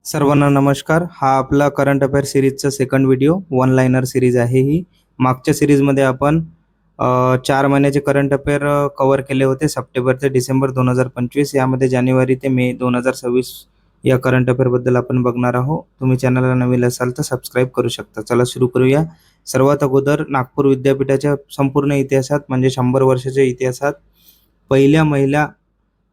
सर्वांना नमस्कार. हा आपला करंट अफेअर सिरीजचा second video one liner series आहे. ही मागच्या सिरीजमध्ये आपण 4 महिन्याचे करंट अफेअर कव्हर केले होते, सप्टेंबर ते डिसेंबर 2025. यामध्ये जानेवारी ते मे 2026 या करंट अफेअरबद्दल आपण बघणार आहोत. तुम्ही चॅनलला नवीन असाल तर सबस्क्राईब करू शकता. चला सुरू करूया. सर्वात अगोदर नागपूर विद्यापीठाच्या संपूर्ण इतिहासात म्हणजे 100 वर्षाच्या इतिहासात पहिल्या महिला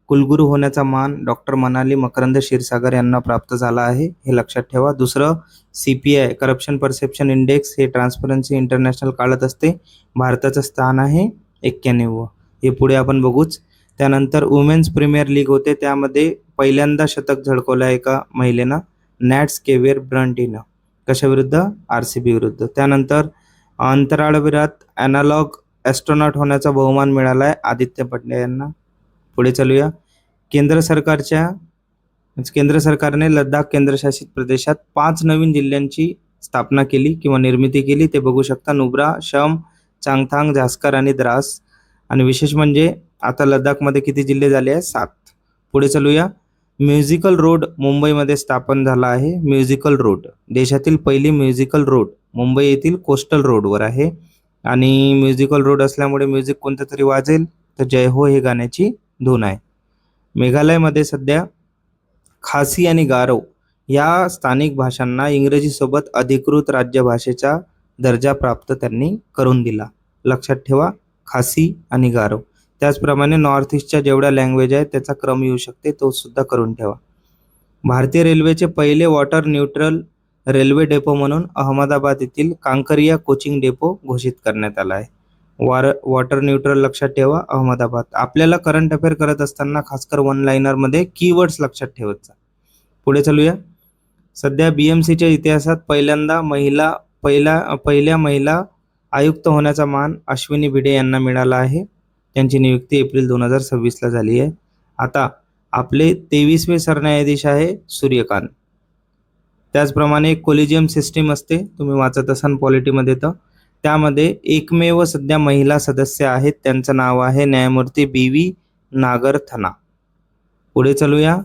कुलगुरू होण्याचा मान डॉक्टर मनाली मकरंद क्षीरसागर यांना प्राप्त झाला आहे, हे लक्षात ठेवा. दुसरं, CPI करप्शन परसेप्शन इंडेक्स हे ट्रान्सपरन्सी इंटरनॅशनल काढत असते. भारताचं स्थान आहे 91. हे पुढे आपण बघूच. त्यानंतर वुमेन्स प्रीमियर लीग होते, त्यामध्ये पहिल्यांदा शतक झळकवलं एका महिलेनं, नॅट्स केवेर ब्रंटीनं. कशाविरुद्ध? RCB विरुद्ध. त्यानंतर अंतराळवीरात ॲनालॉग ॲस्ट्रॉनॉट होण्याचा बहुमान मिळाला आहे आदित्य पंड्या यांना. पुढे चालूया. केंद्र सरकारने लडाख केंद्रशासित प्रदेशात 5 नवीन जिल्ह्यांची स्थापना केली किंवा निर्मिती केली. ते बघू शकता: नुब्रा, शम, चांगथांग, झास्कर आणि द्रास. आणि विशेष म्हणजे आता लडाखमध्ये किती जिल्हे झाले आहेत? 7. पुढे चालूया. म्युझिकल रोड मुंबईमध्ये स्थापन झाला आहे. म्युझिकल रोड देशातील पहिली म्युझिकल रोड मुंबई येथील कोस्टल रोडवर आहे. आणि म्युझिकल रोड असल्यामुळे म्युझिक कोणतं तरी वाजेल, तर जय हो हे गाण्याची धून आहे. मेघालयमध्ये सध्या खासी आणि गारो या स्थानिक भाषांना इंग्रजीसोबत अधिकृत राज्यभाषेचा दर्जा प्राप्त त्यांनी करून दिला. लक्षात ठेवा, खासी आणि गारो. त्याचप्रमाणे नॉर्थ ईस्टच्या जेवढ्या लँग्वेज आहेत त्याचा क्रम येऊ शकते, तो सुद्धा करून ठेवा. भारतीय रेल्वेचे पहिले वॉटर न्यूट्रल रेल्वे डेपो म्हणून अहमदाबाद येथील कांकरिया कोचिंग डेपो घोषित करण्यात आला आहे. वॉटर न्यूट्रल लक्षात ठेवा, अहमदाबाद. आपल्याला करंट अफेअर करत असताना खासकर वन लाइनरमध्ये कीवर्ड्स लक्षात ठेवत जा. पुढे चालूया. सध्या BMCच्या इतिहासात पहिल्या महिला आयुक्त होण्याचा मान अश्विनी भिडे यांना मिळाला आहे. त्यांची नियुक्ती एप्रिल 2026ला झाली आहे. आता आपले 23वे सरन्यायाधीश आहे सूर्यकांत. त्याचप्रमाणे एक कोलिजियम सिस्टीम असते, तुम्ही वाचत असाल पॉलिटीमध्ये, तर त्यामध्ये एकमेव सध्या महिला सदस्य आहेत, त्यांचं नाव आहे न्यायमूर्ती BV नागरथना. पुढे चालूया.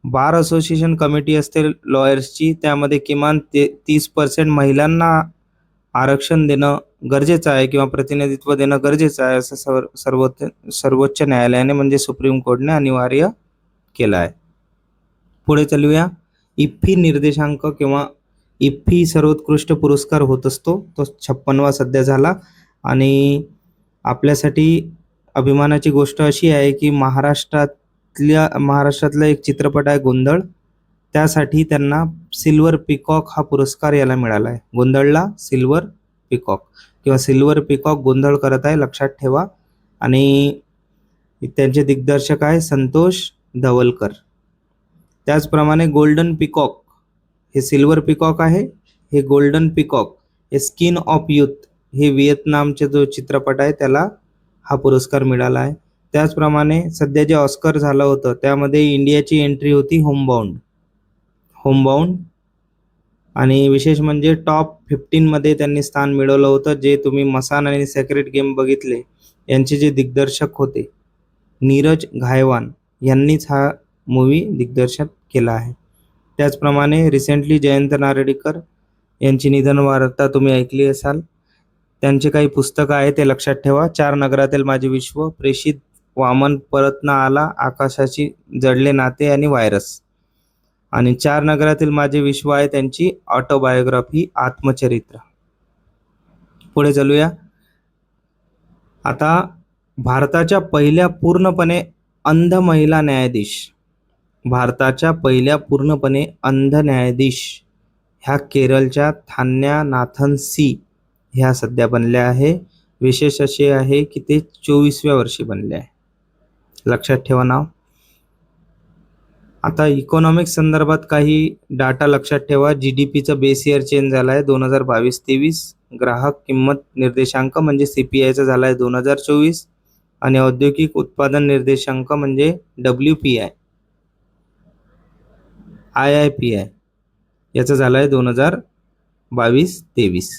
बार असोसिएशन कमिटी असते लॉयर्सची, त्यामध्ये किमान 30% महिलांना आरक्षण देणं गरजेचं आहे किंवा प्रतिनिधित्व देणं गरजेचं आहे, असं सर्वोच्च न्यायालयाने म्हणजे सुप्रीम कोर्टने अनिवार्य केलं आहे. पुढे चालूया. इफ्फी निर्देशांक किंवा इफ्फी सर्वोत्कृष्ट पुरस्कार होत असतो, तो 56वा सध्या झाला. आणि आपल्यासाठी अभिमानाची गोष्ट अशी आहे की महाराष्ट्रातला एक चित्रपट आहे गोंधळ, त्यासाठी त्यांना सिल्वर पिकॉक हा पुरस्कार याला मिळाला आहे. गोंधळला सिल्वर पिकॉक किंवा सिल्वर पिकॉक गोंधळ करत आहे, लक्षात ठेवा. आणि त्यांचे दिग्दर्शक आहे संतोष धवलकर. त्याचप्रमाणे गोल्डन पिकॉक, हे सिल्वर पिकॉक आहे, हे गोल्डन पिकॉक हे स्किन ऑफ यूथ हे व्हिएतनामचे जो चित्रपट आहे त्याला हा पुरस्कार मिळाला आहे. त्याचप्रमाणे सध्या जे ऑस्कर झालं होतं त्यामध्ये इंडियाची एंट्री होती होमबाउंड. आणि विशेष म्हणजे टॉप 15मध्ये त्यांनी स्थान मिळवलं होतं. जे तुम्ही मसान आणि सेक्रेट गेम बघितले, यांचे जे दिग्दर्शक होते नीरज घायवान यांनीच हा मूवी दिग्दर्शक केला आहे. त्याचप्रमाणे रिसेंटली जयंत नारळीकर यांची निधन वार्ता तुम्ही ऐकली असाल. त्यांचे काही पुस्तकं आहे ते लक्षात ठेवा: 4 नगरातील माझे विश्व, प्रेषित, वामन परत ना आला, आकाशाची जडले नाते आणि व्हायरस. आणि 4 नगरातील माझे विश्व आहे त्यांची ऑटोबायोग्राफी, आत्मचरित्र. पुढे चालूया. आता भारताच्या पहिल्या पूर्णपणे अंध महिला न्यायाधीश, भारताच्या पहिल्या पूर्णपणे अंध न्यायाधीश ह्या केरळच्या थान्या नाथन सी ह्या सध्या बनल्या आहे. विशेष असे आहे की ते 24व्या वर्षी बनले आहे, लक्षात ठेवा नाव. आता इकॉनॉमिक्स संदर्भात काही डाटा लक्षात ठेवा. GDPचं बेस इयर चेंज झाला आहे 2022-23. ग्राहक किंमत निर्देशांक म्हणजे CPIचा झाला आहे 2024. आणि औद्योगिक उत्पादन निर्देशांक म्हणजे WPI IIPI याचा झाला आहे 2022-23.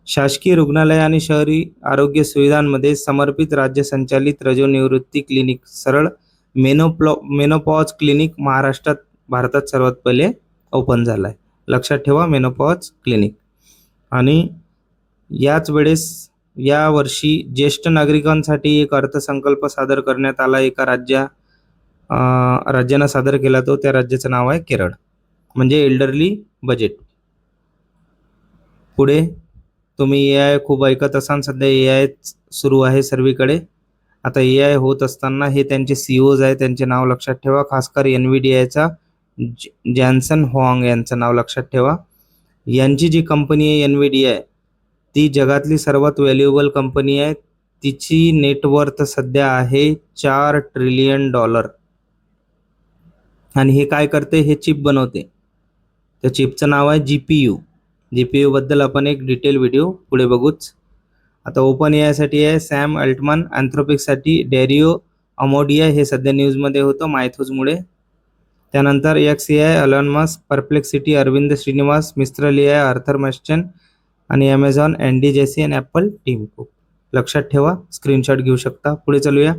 शासकीय रुग्णालय आणि शहरी आरोग्य सुविधांमध्ये समर्पित राज्य संचालित रजोनिवृत्ती क्लिनिक, सरळ मेनोपॉज क्लिनिक भारतात सर्वात पहिले ओपन झाला आहे. लक्षात ठेवा, मेनोपॉज क्लिनिक. आणि याच वेळेस यावर्षी ज्येष्ठ नागरिकांसाठी एक अर्थसंकल्प सादर करण्यात आला. एका राज्यानं सादर केला. त्या राज्याचं नाव आहे केरळ, म्हणजे एल्डरली बजेट. पुढे तुम्ही AI खूप ऐकत असाल. सध्या AI सुरू आहे सर्वीकडे. आता AI होत असताना हे त्यांचे CEOज आहे, त्यांचे नाव लक्षात ठेवा. खासकर NVIDIAचा जॅन्सन हुआंग यांचं नाव लक्षात ठेवा. यांची जी कंपनी आहे NVIDIA, ती जगातली सर्वात व्हॅल्युएबल कंपनी आहे. तिची नेटवर्थ सध्या आहे $4 ट्रिलियन. आणि हे काय करते? हे चिप बनवते. त्या चिपचं नाव आहे GPU बद्दल आपण एक डिटेल व्हिडिओ पुढे बघूच. आता ओपन AI साठी आहे सॅम अल्टमन, अँथ्रोपिकसाठी डॅरिओ अमोडिया. हे सध्या न्यूजमध्ये होतं मायथोजमुळे. त्यानंतर XAI Elon Musk, Perplexity Aravind Srinivas, Mistral AI Arthur Mensch, आणि ॲमेझॉन अँडी जेसी आणि ॲपल टीम कुक. लक्षात ठेवा, स्क्रीनशॉट घेऊ शकता. पुढे चालूया.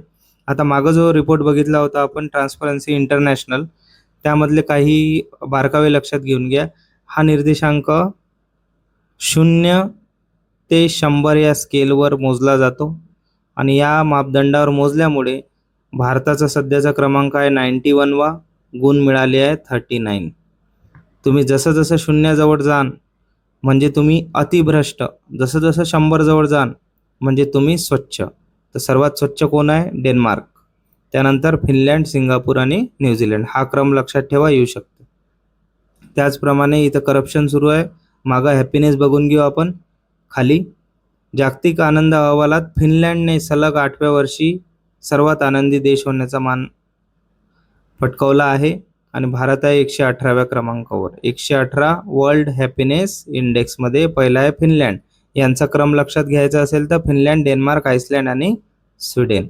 आता मागं जो रिपोर्ट बघितला होता आपण ट्रान्सपरन्सी इंटरनॅशनल, त्यामधले काही बारकावे लक्षात घेऊन घ्या. हा निर्देशांक 0 ते 100 या स्केलवर मोजला जातो. आणि या मापदंडावर मोजल्यामुळे भारताचा सध्याचा क्रमांक आहे 91 वा. गुण मिळाले आहे 39. तुम्ही जसं जसं 0 जवळ जाल म्हणजे तुम्ही अतिभ्रष्ट, जसं जसं 100 जवळ जाल म्हणजे तुम्ही स्वच्छ. तर सर्वात स्वच्छ कोण आहे? डेन्मार्क. त्यानंतर फिनलँड, सिंगापूर आणि न्यूझीलंड. हा क्रम लक्षात ठेवा, येऊ शकतो. त्याचप्रमाणे इथं करप्शन सुरू आहे. मागं हॅपीनेस बघून घेऊ आपण. खाली जागतिक आनंद अहवालात फिनलँडने सलग 8व्या वर्षी सर्वात आनंदी देश होण्याचा मान पटकावला आहे. आणि भारत आहे 118व्या क्रमांकावर. 118 वर्ल्ड हॅपीनेस इंडेक्समध्ये पहिला आहे फिनलँड. यांचा क्रम लक्षात घ्यायचा असेल तर फिनलँड, डेन्मार्क, आइसलँड आणि स्वीडन.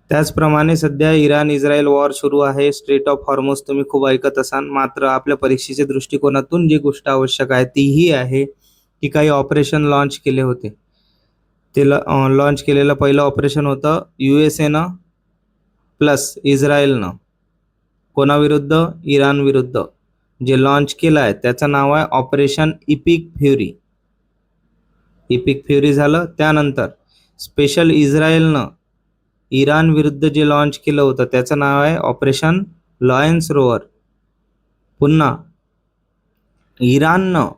त्याचप्रमाणे सध्या इराण इस्रायल वॉर सुरू आहे. स्ट्रेट ऑफ हॉर्मुझ तुम्ही खूप ऐकत असाल. मात्र आपल्या परीक्षेच्या दृष्टिकोनातून जी गोष्ट आवश्यक आहे ती ही आहे की काही ऑपरेशन लॉन्च केले होते. ते लॉन्च केलेलं पहिलं ऑपरेशन होतं USAनं प्लस इस्रायलनं. कोणाविरुद्ध? इराण विरुद्ध. जे लॉन्च केलं आहे त्याचं नाव आहे ऑपरेशन इपिक फ्युरी झालं. त्यानंतर स्पेशल इस्रायलनं इराण विरुद्ध जे लॉन्च केलं होतं त्याचं नाव आहे ऑपरेशन लॉयन्स रोवर. पुन्हा इराणनं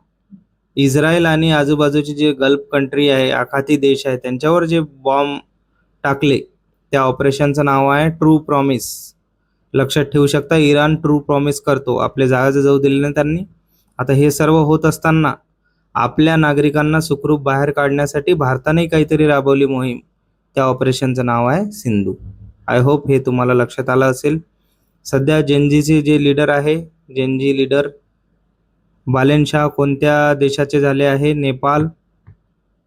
इस्रायल आणि आजूबाजूचे जे गल्फ कंट्री आहे, आखाती देश आहे, त्यांच्यावर जे बॉम्ब टाकले त्या ऑपरेशनचं नाव आहे ट्रू प्रॉमिस. लक्षात ठेवू शकता, इराण ट्रू प्रॉमिस करतो. आपले जहाज जाऊ दिले नाही त्यांनी. आता हे सर्व होत असताना आपल्या नागरिकांना सुखरूप बाहेर काढण्यासाठी भारताने काहीतरी राबवली मोहीम. त्या ऑपरेशनचं नाव आहे सिंधू. आय होप हे तुम्हाला लक्षात आलं असेल. सध्या जेनजीचे जे लीडर आहे, जेनजी लीडर बालेन शाह कोणत्या देशाचे झाले आहे? नेपाळ.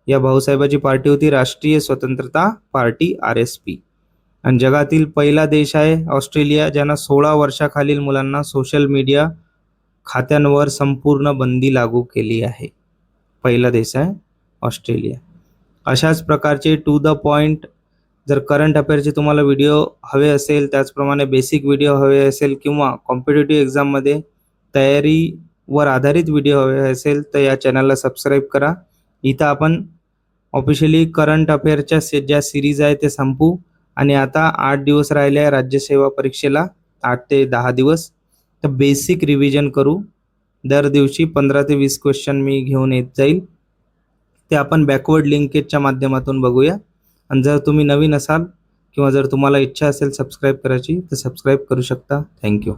या भाऊसाहेबाची पार्टी होती राष्ट्रीय स्वतंत्रता पार्टी RSP. आणि जगातील पहिला देश आहे ऑस्ट्रेलिया, ज्यानं 16 वर्षाखालील मुलांना सोशल मीडिया खात्यांवर संपूर्ण बंदी लागू केली आहे. पहिला देश आहे ऑस्ट्रेलिया. अशाच प्रकारचे टू द पॉईंट जर करंट अफेअरचे तुम्हाला व्हिडिओ हवे असेल, त्याचप्रमाणे बेसिक व्हिडिओ हवे असेल किंवा कॉम्पिटेटिव्ह एक्झाममध्ये तयारीवर आधारित व्हिडिओ हवे असेल तर या चॅनलला सबस्क्राईब करा. इथं आपण ऑफिशियली करंट अफेअरच्या ज्या सिरीज आहे ते संपू. आणि आता 8 दिवस राहिले आहे राज्यसेवा परीक्षेला, 8 ते 10 दिवस. तर बेसिक रिव्हिजन करू. दर दिवशी 15 ते 20 क्वेश्चन मी घेऊन येत जाईल. ते आपण बॅकवर्ड लिंकेजच्या माध्यमातून बघूया. आणि जर तुम्ही नवीन असाल किंवा जर तुम्हाला इच्छा असेल सबस्क्राईब करायची तर सबस्क्राईब करू शकता. थँक्यू.